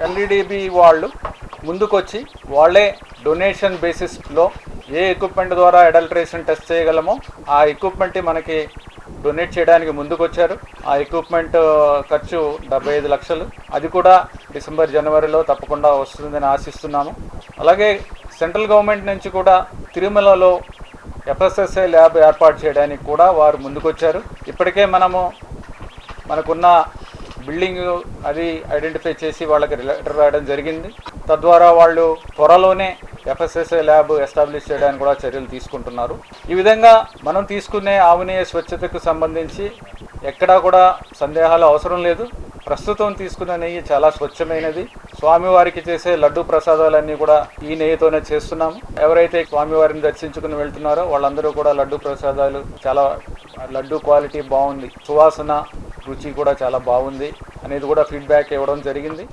ఎల్ఈడిబి వాళ్ళు ముందుకొచ్చి వాళ్ళే డొనేషన్ బేసిస్లో ఏ ఎక్విప్మెంట్ ద్వారా అడల్ట్రేషన్ టెస్ట్ చేయగలమో ఆ ఎక్విప్మెంట్ మనకి డొనేట్ చేయడానికి ముందుకొచ్చారు. ఆ ఎక్విప్మెంట్ ఖర్చు 75 లక్షలు. అది కూడా డిసెంబర్ జనవరిలో తప్పకుండా వస్తుందని ఆశిస్తున్నాము. అలాగే సెంట్రల్ గవర్నమెంట్ నుంచి కూడా తిరుమలలో ఎఫ్ఎస్ఎస్ఐ ల్యాబ్ ఏర్పాటు చేయడానికి కూడా వారు ముందుకొచ్చారు. ఇప్పటికే మనకున్న బిల్డింగ్ అది ఐడెంటిఫై చేసి వాళ్ళకి లెటర్ రాయడం జరిగింది. తద్వారా వాళ్ళు త్వరలోనే ఎఫ్ఎస్ఎస్ఐ ల్యాబ్ ఎస్టాబ్లిష్ చేయడానికి కూడా చర్యలు తీసుకుంటున్నారు. ఈ విధంగా మనం తీసుకునే ఆవు నెయ్యి స్వచ్ఛతకు సంబంధించి ఎక్కడా కూడా సందేహాలు అవసరం లేదు. ప్రస్తుతం తీసుకునే నెయ్యి చాలా స్వచ్ఛమైనది. స్వామివారికి చేసే లడ్డు ప్రసాదాలన్నీ కూడా ఈ నెయ్యితోనే చేస్తున్నాము. ఎవరైతే స్వామివారిని దర్శించుకుని వెళ్తున్నారో వాళ్ళందరూ కూడా లడ్డు ప్రసాదాలు చాలా లడ్డు క్వాలిటీ బాగుంది, సువాసన రుచి కూడా చాలా బాగుంది అనేది కూడా ఫీడ్బ్యాక్ ఇవ్వడం జరిగింది.